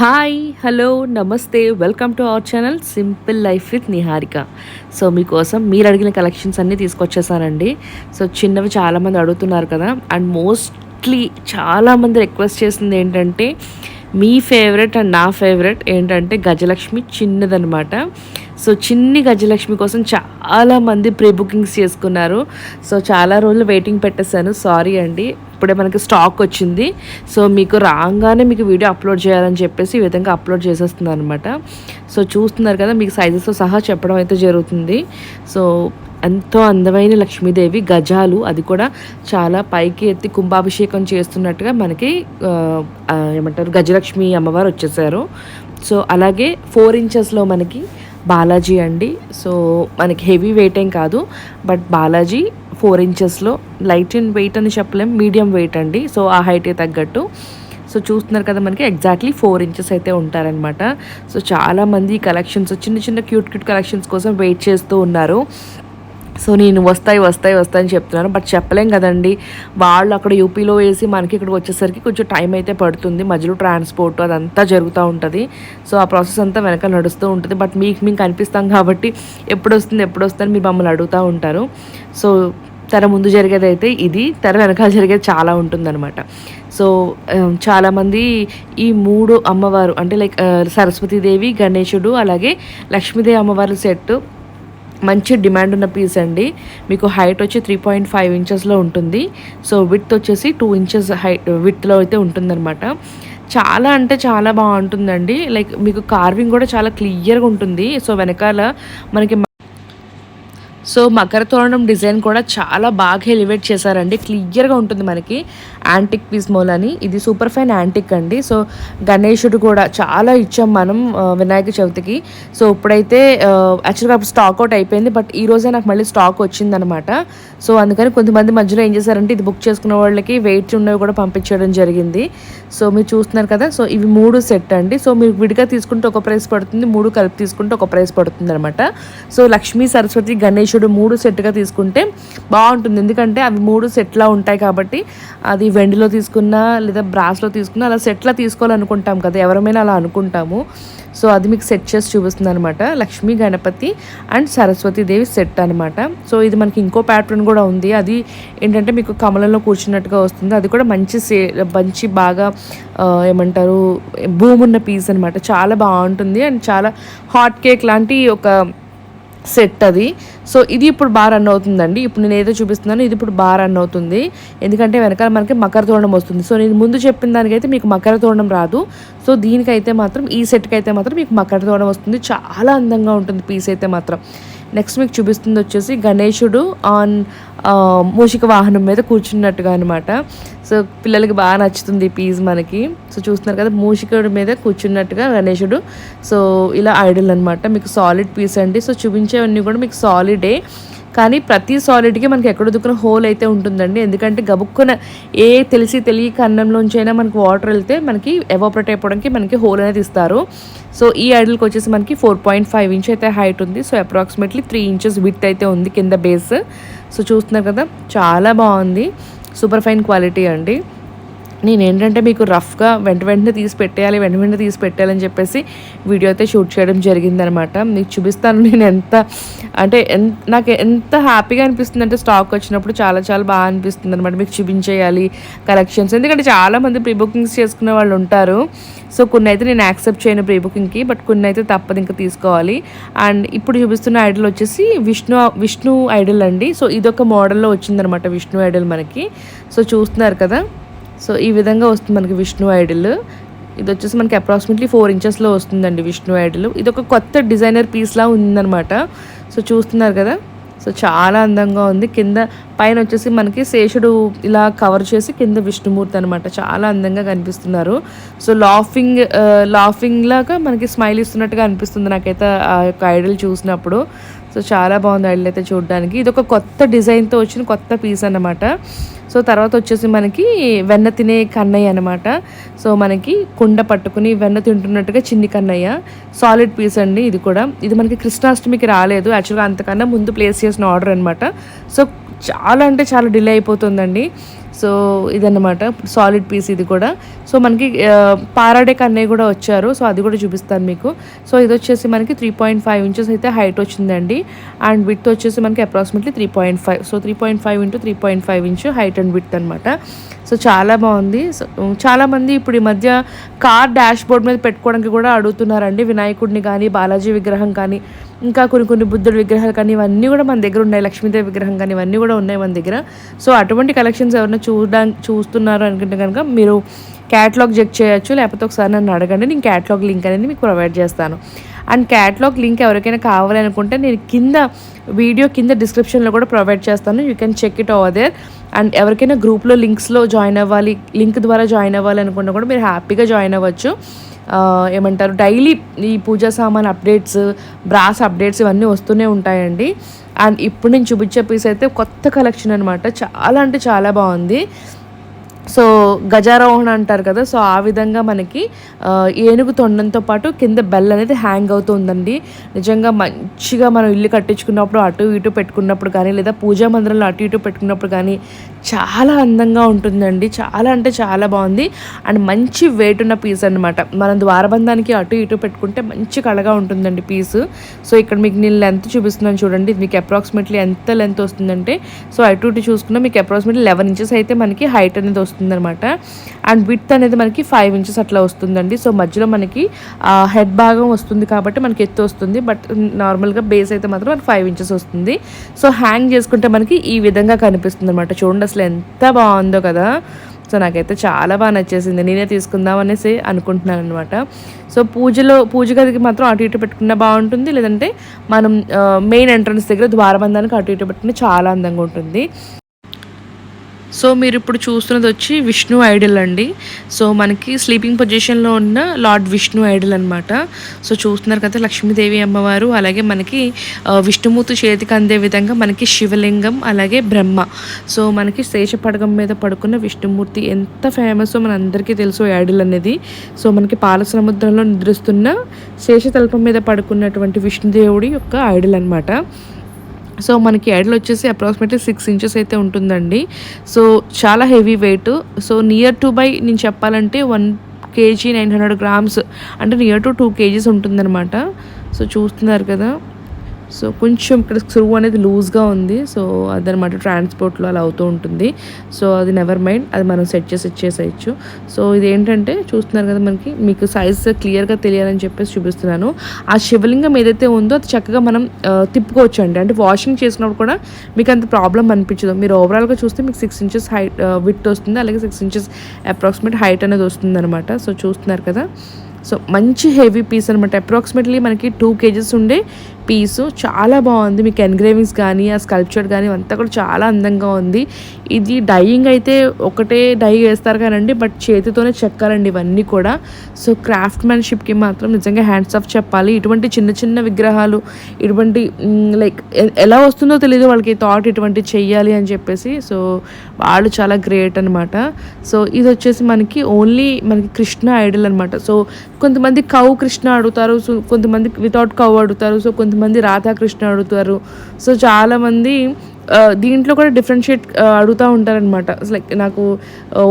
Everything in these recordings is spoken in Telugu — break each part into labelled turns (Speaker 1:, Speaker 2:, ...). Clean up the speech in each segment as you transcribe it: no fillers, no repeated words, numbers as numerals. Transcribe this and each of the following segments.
Speaker 1: హాయ్ హలో నమస్తే welcome to our channel simple life with Niharika. So మీకోసం మీరు అడిగిన కలెక్షన్స్ అన్నీ తీసుకొచ్చేసానండి. సో చిన్నవి చాలామంది అడుగుతున్నారు కదా, అండ్ మోస్ట్లీ చాలామంది రిక్వెస్ట్ చేసింది ఏంటంటే మీ ఫేవరెట్ అండ్ నా ఫేవరెట్ ఏంటంటే గజలక్ష్మి చిన్నదనమాట. సో చిన్ని గజలక్ష్మి కోసం చాలామంది ప్రీ బుకింగ్స్ చేసుకున్నారు. సో చాలా రోజులు వెయిటింగ్ పెట్టేశాను, సారీ అండి. ఇప్పుడే మనకి స్టాక్ వచ్చింది. సో మీకు రాగానే మీకు వీడియో అప్లోడ్ చేయాలని చెప్పేసి ఈ విధంగా అప్లోడ్ చేసేస్తున్నాను అనమాట. సో చూస్తున్నారు కదా, మీకు సైజెస్తో సహా చెప్పడం అయితే జరుగుతుంది. సో ఎంతో అందమైన లక్ష్మీదేవి గజాలు, అది కూడా చాలా పైకి ఎత్తి కుంభాభిషేకం చేస్తున్నట్టుగా మనకి ఏమంటారు గజలక్ష్మి అమ్మవారు వచ్చేసారు. సో అలాగే 4 ఇంచెస్లో మనకి బాలాజీ అండి. సో మనకి హెవీ వెయిట్ ఏం కాదు, బట్ బాలాజీ 4 ఇంచెస్లో లైట్ అండ్ వెయిట్ అని చెప్పలేం, మీడియం వెయిట్ అండి. సో ఆ హైటే తగ్గట్టు. సో చూస్తున్నారు కదా, మనకి ఎగ్జాక్ట్లీ 4 ఇంచెస్ అయితే ఉంటారనమాట. సో చాలామంది కలెక్షన్స్ చిన్న చిన్న క్యూట్ కలెక్షన్స్ కోసం వెయిట్ చేస్తూ ఉన్నారు. సో నేను వస్తాయి అని చెప్తున్నాను, బట్ చెప్పలేం కదండి. వాళ్ళు అక్కడ యూపీలో వేసి మనకి ఇక్కడికి వచ్చేసరికి కొంచెం టైం అయితే పడుతుంది. మధ్యలో ట్రాన్స్పోర్ట్ అదంతా జరుగుతూ ఉంటుంది. సో ఆ ప్రాసెస్ అంతా వెనక నడుస్తూ ఉంటుంది. బట్ మీకు కనిపిస్తాం కాబట్టి ఎప్పుడు వస్తుంది మీరు మమ్మల్ని అడుగుతూ ఉంటారు. సో తెర ముందు జరిగేది అయితే ఇది, తెర వెనకాల జరిగేది చాలా ఉంటుందన్నమాట. సో చాలామంది ఈ 3 అమ్మవారు అంటే లైక్ సరస్వతీదేవి, గణేశుడు, అలాగే లక్ష్మీదేవి అమ్మవారి సెట్ మంచి డిమాండ్ ఉన్న పీస్ అండి. మీకు హైట్ వచ్చి 3.5 ఇంచెస్లో ఉంటుంది. సో విడ్త్ వచ్చేసి 2 ఇంచెస్ విడ్త్లో అయితే ఉంటుందన్నమాట. చాలా అంటే చాలా బాగుంటుందండి. లైక్ మీకు కార్వింగ్ కూడా చాలా క్లియర్గా ఉంటుంది. సో వెనకాల మనకి మకర తోరణం డిజైన్ కూడా చాలా బాగా ఎలివేట్ చేశారండి. క్లియర్గా ఉంటుంది మనకి. యాంటిక్ పీస్ మోలని ఇది సూపర్ ఫైన్ యాంటిక్ అండి. సో గణేశుడు కూడా చాలా ఇచ్చాం మనం వినాయక చవితికి. సో ఇప్పుడైతే యాక్చువల్గా స్టాక్ అవుట్ అయిపోయింది, బట్ ఈ రోజే నాకు మళ్ళీ స్టాక్ వచ్చిందనమాట. సో అందుకని కొంతమంది మధ్యలో ఏం చేశారంటే ఇది బుక్ చేసుకున్న వాళ్ళకి వెయిట్ ఉన్నవి కూడా పంపించడం జరిగింది. సో మీరు చూస్తున్నారు కదా, సో ఇవి 3 సెట్ అండి. సో మీరు విడిగా తీసుకుంటే ఒక ప్రైస్ పడుతుంది, 3 కలిపి తీసుకుంటే ఒక ప్రైస్ పడుతుంది అనమాట. సో లక్ష్మీ, సరస్వతి, గణేశుడు 3 సెట్గా తీసుకుంటే బాగుంటుంది. ఎందుకంటే అవి 3 సెట్లా ఉంటాయి కాబట్టి, అది వెండిలో తీసుకున్నా లేదా బ్రాస్లో తీసుకున్నా అలా సెట్లా తీసుకోవాలనుకుంటాం కదా, ఎవరమైనా అలా అనుకుంటాము. సో అది మీకు సెట్ చేసి చూపిస్తుంది అనమాట. లక్ష్మీ, గణపతి అండ్ సరస్వతీదేవి సెట్ అనమాట. సో ఇది మనకి ఇంకో ప్యాటర్న్ కూడా ఉంది. అది ఏంటంటే మీకు కమలంలో కూర్చున్నట్టుగా వస్తుంది. అది కూడా మంచి బాగా ఏమంటారు భూమి ఉన్న పీస్ అనమాట. చాలా బాగుంటుంది అండ్ చాలా హాట్ కేక్ లాంటి ఒక సెట్ అది. సో ఇది ఇప్పుడు బాగా రన్ అవుతుందండి. ఇప్పుడు నేను ఏదో చూపిస్తున్నానో ఇది ఇప్పుడు బాగా రన్ అవుతుంది. ఎందుకంటే వెనకాల మనకి మకర తోరణం వస్తుంది. సో నేను ముందు చెప్పిన దానికైతే మీకు మకర తోరణం రాదు. సో దీనికైతే మాత్రం, ఈ సెట్కి అయితే మాత్రం మీకు మకర తోరణం వస్తుంది. చాలా అందంగా ఉంటుంది పీస్ అయితే మాత్రం. నెక్స్ట్ మీకు చూపిస్తుంది వచ్చేసి గణేశుడు ఆన్ మూషిక వాహనం మీద కూర్చున్నట్టుగా అనమాట. సో పిల్లలకి బాగా నచ్చుతుంది ఈ పీస్ మనకి. సో చూస్తున్నారు కదా, మూషికుడి మీద కూర్చున్నట్టుగా గణేశుడు. సో ఇలా ఐడల్ అనమాట. మీకు సాలిడ్ పీస్ అండి. సో చూపించేవన్నీ కూడా మీకు సాలిడే, కానీ ప్రతి సాలిడ్కి మనకి ఎక్కడ దుక్కున హోల్ అయితే ఉంటుందండి. ఎందుకంటే గబుక్కున తెలియక అన్నంలోంచి అయినా మనకి వాటర్ వెళ్తే మనకి ఎవాపరేట్ అయిపోవడానికి మనకి హోల్ అనేది ఇస్తారు. సో ఈ ఐడల్కి వచ్చేసి మనకి 4.5 ఇంచ్ అయితే హైట్ ఉంది. సో అప్రాక్సిమేట్లీ 3 ఇంచెస్ విడ్త్ అయితే ఉంది కింద బేస్. సో చూస్తున్నారు కదా, చాలా బాగుంది. సూపర్ ఫైన్ క్వాలిటీ అండి. నేను ఏంటంటే మీకు రఫ్గా వెంటనే తీసి పెట్టాలని చెప్పేసి వీడియో అయితే షూట్ చేయడం జరిగిందనమాట. మీకు చూపిస్తాను నేను నాకు ఎంత హ్యాపీగా అనిపిస్తుంది అంటే స్టాక్ వచ్చినప్పుడు చాలా చాలా బాగా అనిపిస్తుంది అనమాట. మీకు చూపించేయాలి కలెక్షన్స్, ఎందుకంటే చాలామంది ప్రీ బుకింగ్స్ చేసుకునే వాళ్ళు ఉంటారు. సో కొన్ని అయితే నేను యాక్సెప్ట్ చేయను ప్రీ బుకింగ్కి, బట్ కొన్ని అయితే తప్పదు ఇంకా తీసుకోవాలి. అండ్ ఇప్పుడు చూపిస్తున్న ఐడల్ వచ్చేసి విష్ణు ఐడల్ అండి. సో ఇదొక మోడల్లో వచ్చిందనమాట విష్ణు ఐడల్ మనకి. సో చూస్తున్నారు కదా, సో ఈ విధంగా వస్తుంది మనకి విష్ణు ఐడల్. ఇది వచ్చేసి మనకి అప్రాక్సిమేట్లీ 4 ఇంచెస్లో వస్తుందండి విష్ణు ఐడల్. ఇది ఒక కొత్త డిజైనర్ పీస్లా ఉందన్నమాట. సో చూస్తున్నారు కదా, సో చాలా అందంగా ఉంది. పైన వచ్చేసి మనకి శేషుడు ఇలా కవర్ చేసి కింద విష్ణుమూర్తి అనమాట. చాలా అందంగా కనిపిస్తున్నారు. సో లాఫింగ్ లాగా మనకి స్మైల్ ఇస్తున్నట్టుగా అనిపిస్తుంది నాకైతే ఆ యొక్క ఐడల్ చూసినప్పుడు. సో చాలా బాగుంది ఐడల్ అయితే చూడడానికి. ఇది ఒక కొత్త డిజైన్తో వచ్చిన కొత్త పీస్ అన్నమాట. సో తర్వాత వచ్చేసి మనకి వెన్న తినే కన్నయ్య అనమాట. సో మనకి కుండ పట్టుకుని వెన్న తింటున్నట్టుగా చిన్ని కన్నయ్య సాలిడ్ పీస్ అండి. ఇది మనకి కృష్ణాష్టమికి రాలేదు, యాక్చువల్గా అంతకన్నా ముందు ప్లేస్ చేసిన ఆర్డర్ అనమాట. సో చాలా అంటే చాలా డిలే అయిపోతుందండి. సో ఇదన్నమాట సాలిడ్ పీస్ ఇది కూడా. సో మనకి పారాడెక్ అన్నయ్య కూడా వచ్చారు. సో అది కూడా చూపిస్తాను మీకు. సో ఇది వచ్చేసి మనకి 3.5 ఇంచెస్ అయితే హైట్ వచ్చిందండి. అండ్ విడ్త్ వచ్చేసి మనకి approximately 3.5. So 3.5 into 3.5 inch height and width అనమాట. సో చాలా బాగుంది. సో చాలామంది ఇప్పుడు ఈ మధ్య కార్ డాష్ బోర్డ్ మీద పెట్టుకోవడానికి కూడా అడుగుతున్నారండి. వినాయకుడిని కానీ, బాలాజీ విగ్రహం కానీ, ఇంకా కొన్ని బుద్ధుడి విగ్రహాలు కానీ ఇవన్నీ కూడా మన దగ్గర ఉన్నాయి. లక్ష్మీదేవి విగ్రహం కానీ ఇవన్నీ కూడా ఉన్నాయి మన దగ్గర. సో అటువంటి కలెక్షన్స్ ఎవరైనా చూస్తున్నారు అనుకుంటే కనుక మీరు క్యాటలాగ్ చెక్ చేయొచ్చు. లేకపోతే ఒకసారి నన్ను అడగండి, నేను క్యాటలాగ్ లింక్ అనేది మీకు ప్రొవైడ్ చేస్తాను. అండ్ క్యాటలాగ్ లింక్ ఎవరికైనా కావాలనుకుంటే నేను వీడియో కింద డిస్క్రిప్షన్లో కూడా ప్రొవైడ్ చేస్తాను. You can check it over there. And ఎవరికైనా గ్రూప్లో లింక్స్లో జాయిన్ అవ్వాలి, లింక్ ద్వారా జాయిన్ అవ్వాలి అనుకున్నా కూడా మీరు హ్యాపీగా జాయిన్ అవ్వచ్చు. ఏమంటారు, డైలీ ఈ పూజా సామాన్ అప్డేట్స్, బ్రాస్ అప్డేట్స్ ఇవన్నీ వస్తూనే ఉంటాయండి. అండ్ ఇప్పుడు నేను చూపించే పీస్ అయితే కొత్త కలెక్షన్ అనమాట. చాలా అంటే చాలా బాగుంది. సో గజారోహణ అంటారు కదా, సో ఆ విధంగా మనకి ఏనుగు తొండంతో పాటు కింద బెల్ అనేది హ్యాంగ్ అవుతుందండి. నిజంగా మంచిగా మనం ఇల్లు కట్టించుకున్నప్పుడు అటు ఇటు పెట్టుకున్నప్పుడు కానీ, లేదా పూజా మందిరంలో అటు ఇటు పెట్టుకున్నప్పుడు కానీ చాలా అందంగా ఉంటుందండి. చాలా అంటే చాలా బాగుంది. అండ్ మంచి వెయిట్ ఉన్న పీస్ అనమాట. మనం ద్వారబంధానికి అటు ఇటు పెట్టుకుంటే మంచి కళగా ఉంటుందండి పీసు. సో ఇక్కడ మీకు నేను లెంత్ చూపిస్తున్నాను చూడండి. ఇది మీకు అప్రాక్సిమేట్లీ ఎంత లెంత్ వస్తుందంటే, సో అటు ఇటు చూసుకున్నా మీకు అప్రాక్సిమేట్లీ 11 ఇంచెస్ అయితే మనకి హైట్ అనేది వస్తుందన్నమాట. అండ్ విడ్త్ అనేది మనకి 5 ఇంచెస్ అట్లా వస్తుందండి. సో మధ్యలో మనకి హెడ్ భాగం వస్తుంది కాబట్టి మనకి ఎత్తు వస్తుంది. బట్ నార్మల్గా బేస్ అయితే మాత్రం మనకి 5 ఇంచెస్ వస్తుంది. సో హ్యాంగ్ చేసుకుంటే మనకి ఈ విధంగా కనిపిస్తుంది అనమాట. చూడండి అసలు ఎంత బాగుందో కదా. సో నాకైతే చాలా బాగా నచ్చేసింది. నేనే తీసుకుందాం అనేసి అనుకుంటున్నాను అనమాట. సో పూజ గదికి మాత్రం అటు ఇటు పెట్టుకున్న బాగుంటుంది. లేదంటే మనం మెయిన్ ఎంట్రన్స్ దగ్గర ద్వారబంధానికి అటు ఇటు పెట్టుకుని చాలా అందంగా ఉంటుంది. సో మీరు ఇప్పుడు చూస్తున్నది వచ్చి విష్ణు ఐడల్ అండి. సో మనకి స్లీపింగ్ పొజిషన్లో ఉన్న లార్డ్ విష్ణు ఐడల్ అనమాట. సో చూస్తున్నారు కదా, లక్ష్మీదేవి అమ్మవారు, అలాగే మనకి విష్ణుమూర్తి చేతికి అందే విధంగా మనకి శివలింగం, అలాగే బ్రహ్మ. సో మనకి శేషపడగం మీద పడుకున్న విష్ణుమూర్తి ఎంత ఫేమస్ మన అందరికీ తెలుసు ఐడల్ అనేది. సో మనకి పాల సముద్రంలో నిద్రిస్తున్న శేషతల్పం మీద పడుకున్నటువంటి విష్ణుదేవుడి యొక్క ఐడల్ అనమాట. సో మనకి ఐడల్ వచ్చేసి అప్రాక్సిమేట్లీ 6 ఇంచెస్ అయితే ఉంటుందండి. సో చాలా heavy weight. So near to buy నేను చెప్పాలంటే 1 kg 900 grams, అంటే నియర్ టు 2 kgs ఉంటుందన్నమాట. సో చూస్తున్నారు కదా. సో కొంచెం ఇక్కడ స్క్రూ అనేది లూజ్గా ఉంది. సో అదనమాట ట్రాన్స్పోర్ట్లో అలా అవుతూ ఉంటుంది. సో అది నెవర్ మైండ్, అది మనం సెట్ చేసి ఇచ్చేసేయచ్చు. సో ఇది ఏంటంటే చూస్తున్నారు కదా, మీకు సైజ్ క్లియర్గా తెలియాలని చెప్పేసి చూపిస్తున్నాను. ఆ శివలింగం ఏదైతే ఉందో అది చక్కగా మనం తిప్పుకోవచ్చు అండి. అంటే వాషింగ్ చేసినప్పుడు కూడా మీకు అంత ప్రాబ్లం అనిపించదు. మీరు ఓవరాల్గా చూస్తే మీకు 6 ఇంచెస్ హైట్ విడ్త్ వస్తుంది, అలాగే 6 ఇంచెస్ అప్రాక్సిమేట్ హైట్ అనేది వస్తుంది అనమాట. సో చూస్తున్నారు కదా. సో మంచి హెవీ పీస్ అనమాట. అప్రాక్సిమేట్లీ మనకి 2 kgs ఉండే పీసు. చాలా బాగుంది. మీకు ఎన్గ్రేవింగ్స్ కానీ, ఆ స్కల్ప్చర్ కానీ అంతా కూడా చాలా అందంగా ఉంది. ఇది డైయింగ్ అయితే ఒకటే డై వేస్తారు కానండి, బట్ చేతితోనే చెక్కాలండి ఇవన్నీ కూడా. సో క్రాఫ్ట్ మ్యాన్షిప్కి మాత్రం నిజంగా హ్యాండ్స్ ఆఫ్ చెప్పాలి. ఇటువంటి చిన్న చిన్న విగ్రహాలు, ఇటువంటి లైక్ ఎలా వస్తుందో తెలియదు వాళ్ళకి థాట్ ఇటువంటి చెయ్యాలి అని చెప్పేసి. సో వాళ్ళు చాలా గ్రేట్ అనమాట. సో ఇది వచ్చేసి మనకి కృష్ణ ఐడల్ అనమాట. సో కొంతమంది కౌ కృష్ణ అడుగుతారు, సో కొంతమంది వితౌట్ కౌ అడుగుతారు, సో కొంతమంది రాధాకృష్ణ అడుగుతారు. సో చాలామంది దీంట్లో కూడా డిఫరెన్షియేట్ అడుగుతూ ఉంటారనమాట. లైక్ నాకు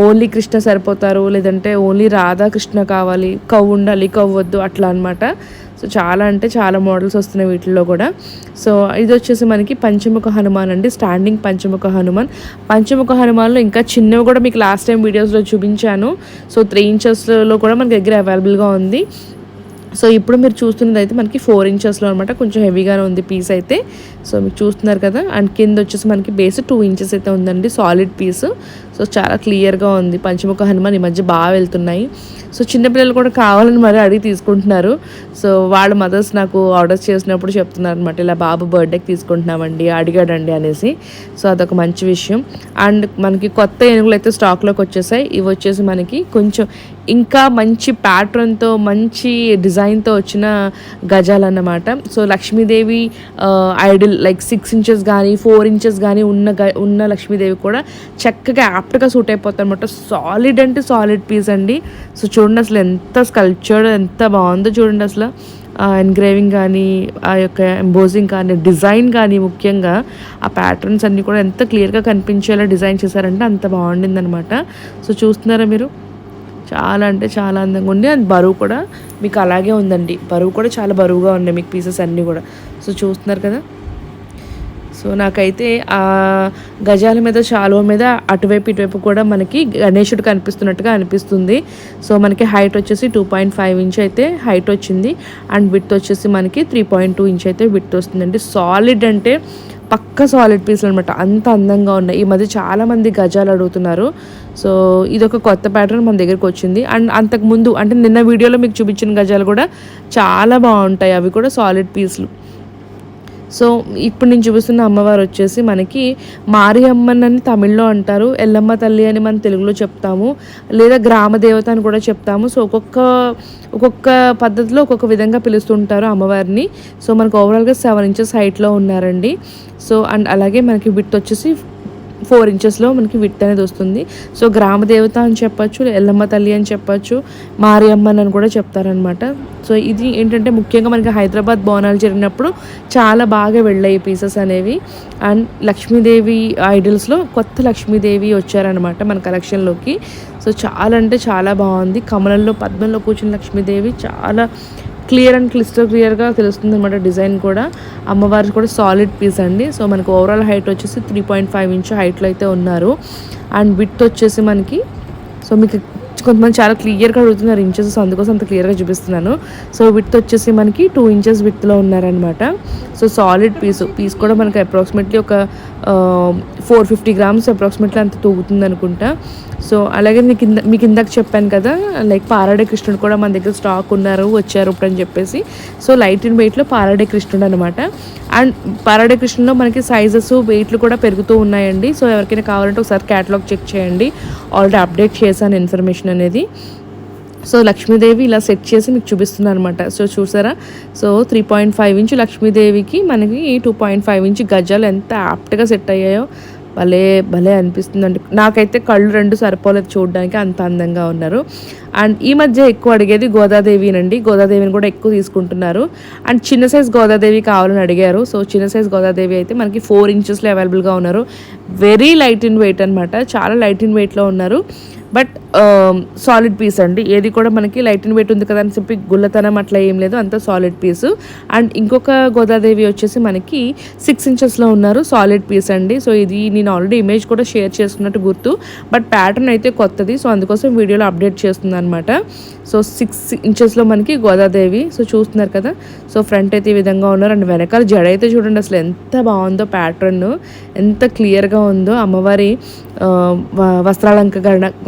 Speaker 1: ఓన్లీ కృష్ణ సరిపోతారు, లేదంటే ఓన్లీ రాధాకృష్ణ కావాలి, కౌ ఉండాలి, కౌ వద్దు, అట్లా అనమాట. సో చాలా అంటే చాలా మోడల్స్ వస్తున్నాయి వీటిల్లో కూడా. సో ఇది వచ్చేసి మనకి పంచముఖ హనుమాన్ అండి, స్టాండింగ్ పంచముఖ హనుమాన్. పంచముఖ హనుమాన్లో ఇంకా చిన్నవి కూడా మీకు లాస్ట్ టైం వీడియోస్లో చూపించాను. సో 3 ఇంచెస్లో కూడా మనకి దగ్గర అవైలబుల్గా ఉంది. సో ఇప్పుడు మీరు చూస్తున్నది అయితే మనకి 4 ఇంచెస్లో అనమాట. కొంచెం హెవీగానే ఉంది పీస్ అయితే. సో మీరు చూస్తున్నారు కదా. అండ్ కింద వచ్చేసి మనకి బేస్ 2 ఇంచెస్ అయితే ఉందండి, సాలిడ్ పీస్. సో చాలా క్లియర్గా ఉంది. పంచముఖ హనుమాన్ ఈ మధ్య బాగా వెళ్తున్నాయి. సో చిన్నపిల్లలు కూడా కావాలని మరి అడిగి తీసుకుంటున్నారు. సో వాళ్ళ మదర్స్ నాకు ఆర్డర్స్ చేసినప్పుడు చెప్తున్నారు అనమాట, ఇలా బాబు బర్త్డేకి తీసుకుంటున్నామండి, అడిగాడండి అనేసి. సో అదొక మంచి విషయం. అండ్ మనకి కొత్త ఏనుగులు అయితే స్టాక్లోకి వచ్చేసాయి. ఇవి వచ్చేసి మనకి కొంచెం ఇంకా మంచి ప్యాటర్న్తో, మంచి డిజైన్తో వచ్చిన గజాలు అన్నమాట. So Lakshmidevi Idol like 6 inches కానీ 4 ఇంచెస్ కానీ ఉన్న లక్ష్మీదేవి కూడా చక్కగా యాప్ట్గా సూట్ అయిపోతాయి అనమాట. సాలిడ్ అంటే సాలిడ్ పీస్ అండి. సో చూడండి అసలు ఎంత స్కల్ప్చర్డ్, ఎంత బాగుందో చూడండి అసలు. ఎన్గ్రేవింగ్ కానీ, ఆ యొక్క ఎంబోజింగ్ కానీ, డిజైన్ కానీ ముఖ్యంగా ఆ ప్యాటర్న్స్ అన్నీ కూడా ఎంత క్లియర్గా కనిపించేలా డిజైన్ చేశారంటే అంత బాగుండిందనమాట. సో చూస్తున్నారా మీరు, చాలా అంటే చాలా అందంగా ఉంది. అండ్ బరువు కూడా మీకు అలాగే ఉందండి, బరువు కూడా చాలా బరువుగా ఉన్నాయి మీకు పీసెస్ అన్నీ కూడా. సో చూస్తున్నారు కదా. సో నాకైతే ఆ గజాల మీద, శాలువ మీద అటువైపు ఇటువైపు కూడా మనకి గణేశుడు కనిపిస్తున్నట్టుగా అనిపిస్తుంది. సో మనకి హైట్ వచ్చేసి 2.5 ఇంచ్ అయితే హైట్ వచ్చింది. అండ్ విడ్త్ వచ్చేసి మనకి 3.2 ఇంచ్ అయితే విడ్త్ వస్తుందండి. సాలిడ్ అంటే పక్క సాలిడ్ పీసులు అనమాట, అంత అందంగా ఉన్నాయి. ఈ మధ్య చాలామంది గజాలు అడుగుతున్నారు. సో ఇదొక కొత్త ప్యాటర్న్ మన దగ్గరికి వచ్చింది. అండ్ అంతకుముందు అంటే నిన్న వీడియోలో మీకు చూపించిన గజాలు కూడా చాలా బాగుంటాయి, అవి కూడా సాలిడ్ పీసులు. సో ఇప్పుడు నేను చూపిస్తున్న అమ్మవారు వచ్చేసి మనకి మారియమ్మన్ అని తమిళ్లో అంటారు, ఎల్లమ్మ తల్లి అని మనం తెలుగులో చెప్తాము, లేదా గ్రామ దేవత అని కూడా చెప్తాము. సో ఒక్కొక్క పద్ధతిలో ఒక్కొక్క విధంగా పిలుస్తుంటారు అమ్మవారిని. సో మనకు ఓవరాల్గా 7 ఇంచెస్ హైట్లో ఉన్నారండి. సో అండ్ అలాగే మనకి విడ్త్ వచ్చేసి 4 ఇంచెస్లో మనకి విడ్త్ అనేది వస్తుంది. సో గ్రామ దేవత అని చెప్పచ్చు, ఎల్లమ్మ తల్లి అని చెప్పచ్చు, మారియమ్మన్ అని కూడా చెప్తారనమాట. సో ఇది ఏంటంటే ముఖ్యంగా మనకి హైదరాబాద్ బోనాలు జరిగినప్పుడు చాలా బాగా వెళ్ళాయి పీసెస్ అనేవి. అండ్ లక్ష్మీదేవి ఐడల్స్లో కొత్త లక్ష్మీదేవి వచ్చారనమాట మన కలెక్షన్లోకి. సో చాలా అంటే చాలా బాగుంది. కమలంలో పద్మంలో కూర్చున్న లక్ష్మీదేవి చాలా క్లియర్ అండ్ క్లియర్గా తెలుస్తుంది అనమాట. డిజైన్ కూడా అమ్మవారి కూడా సాలిడ్ పీస్ అండి. సో మనకు ఓవరాల్ హైట్ వచ్చేసి 3.5 ఇంచ్ హైట్లో అయితే ఉన్నారు. అండ్ విడ్త్ వచ్చేసి మనకి, సో మీకు కొంతమంది చాలా క్లియర్గా అడుగుతున్నారు ఇంచెస్, అందుకోసం అంత క్లియర్గా చూపిస్తున్నాను. సో విడ్త్ వచ్చేసి మనకి 2 ఇంచెస్ విడ్త్లో ఉన్నారనమాట. సో సాలిడ్ పీస్ కూడా మనకి అప్రాక్సిమేట్లీ ఒక 450 గ్రామ్స్ అప్రాక్సిమేట్లీ అంత తూగుతుంది అనుకుంటా. సో అలాగే మీకు ఇందాక చెప్పాను కదా, లైక్ పారాడే కృష్ణుడు కూడా మన దగ్గర స్టాక్ వచ్చారు ఇప్పుడు అని చెప్పేసి. సో లైట్ అండ్ వెయిట్లో పారాడే కృష్ణుడు అనమాట. అండ్ పారాడే కృష్ణులో మనకి సైజెస్, వెయిట్లు కూడా పెరుగుతూ ఉన్నాయండి. సో ఎవరికైనా కావాలంటే ఒకసారి క్యాటలాగ్ చెక్ చేయండి, ఆల్రెడీ అప్డేట్ చేశాను ఇన్ఫర్మేషన్ అనేది. సో లక్ష్మీదేవి ఇలా సెట్ చేసి మీకు చూపిస్తున్నాను అనమాట. సో చూసారా, సో 3.5 ఇంచ్ లక్ష్మీదేవికి మనకి 2.5 ఇంచ్ గజాలు ఎంత యాప్ట్గా సెట్ అయ్యాయో భలే అనిపిస్తుందండి. నాకైతే కళ్ళు 2 సరిపోలేదు చూడడానికి, అంత అందంగా ఉన్నారు. అండ్ ఈ మధ్య ఎక్కువ అడిగేది గోదాదేవినండి, గోదాదేవిని కూడా ఎక్కువ తీసుకుంటున్నారు. అండ్ చిన్న సైజ్ గోదాదేవి కావాలని అడిగారు. సో చిన్న సైజ్ గోదాదేవి అయితే మనకి 4 ఇంచెస్లో అవైలబుల్గా ఉన్నారు. వెరీ లైట్ ఇన్ వెయిట్ అనమాట, చాలా లైట్ ఇన్ వెయిట్లో ఉన్నారు. బట్ సాలిడ్ పీస్ అండి, ఏది కూడా మనకి లైట్ ఇన్ వెయిట్ ఉంది కదా అని చెప్పి గుల్లతనం అట్లా ఏం లేదు, అంత సాలిడ్ పీసు. అండ్ ఇంకొక గోదాదేవి వచ్చేసి మనకి 6 ఇంచెస్లో ఉన్నారు, సాలిడ్ పీస్ అండి. సో ఇది నేను ఆల్రెడీ ఇమేజ్ కూడా షేర్ చేసుకున్నట్టు గుర్తు, బట్ ప్యాటర్న్ అయితే కొత్తది, సో అందుకోసం వీడియోలో అప్డేట్ చేస్తుంది అనమాట. సో 6 ఇంచెస్లో మనకి గోదాదేవి. సో చూస్తున్నారు కదా, సో ఫ్రంట్ అయితే ఈ విధంగా ఉన్నారు. అండ్ వెనకాల జడ అయితే చూడండి అసలు ఎంత బాగుందో, ప్యాటర్న్ ఎంత క్లియర్గా ఉందో. అమ్మవారి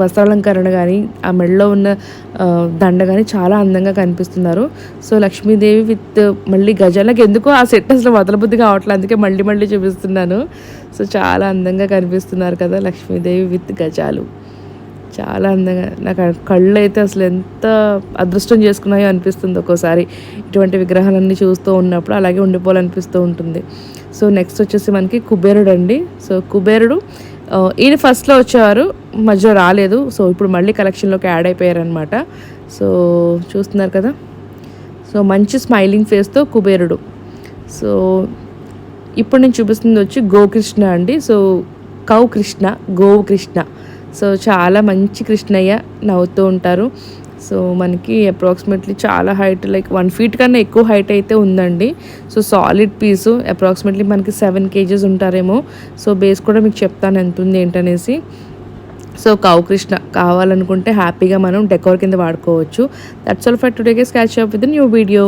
Speaker 1: వస్త్రాలంకరణ కానీ, ఆ మెడలో ఉన్న దండ కానీ చాలా అందంగా కనిపిస్తున్నారు. సో లక్ష్మీదేవి విత్ మళ్ళీ గజాలకు ఎందుకో ఆ సెట్ అసలు వదలబుద్ధి కావట్లేదు, అందుకే మళ్ళీ చూపిస్తున్నాను. సో చాలా అందంగా కనిపిస్తున్నారు కదా లక్ష్మీదేవి విత్ గజాలు, చాలా అందంగా. నాకు కళ్ళు అయితే అసలు ఎంత అదృష్టం చేసుకున్నాయో అనిపిస్తుంది ఒక్కోసారి ఇటువంటి విగ్రహాలన్నీ చూస్తూ ఉన్నప్పుడు, అలాగే ఉండిపోవాలనిపిస్తూ ఉంటుంది. సో నెక్స్ట్ వచ్చేసి మనకి కుబేరుడు అండి. సో కుబేరుడు ఈయన ఫస్ట్లో వచ్చేవారు, మధ్యలో రాలేదు. సో ఇప్పుడు మళ్ళీ కలెక్షన్లోకి యాడ్ అయిపోయారనమాట. సో చూస్తున్నారు కదా, సో మంచి స్మైలింగ్ ఫేస్తో కుబేరుడు. సో ఇప్పుడు నేను చూపిస్తుంది వచ్చి గోకృష్ణ అండి. సో గోవు కృష్ణ. సో చాలా మంచి కృష్ణయ్య, నవ్వుతూ ఉంటారు. సో మనకి అప్రాక్సిమేట్లీ చాలా హైట్, లైక్ 1 feet కన్నా ఎక్కువ హైట్ అయితే ఉందండి. సో సాలిడ్ పీసు, అప్రాక్సిమేట్లీ మనకి 7 kgs ఉంటారేమో. సో బేస్ కూడా మీకు చెప్తాను ఎంత ఉంది ఏంటనేసి. సో కృష్ణ కావాలనుకుంటే హ్యాపీగా మనం డెకోర్ కింద వాడుకోవచ్చు. That's all for today guys, catch up with new video.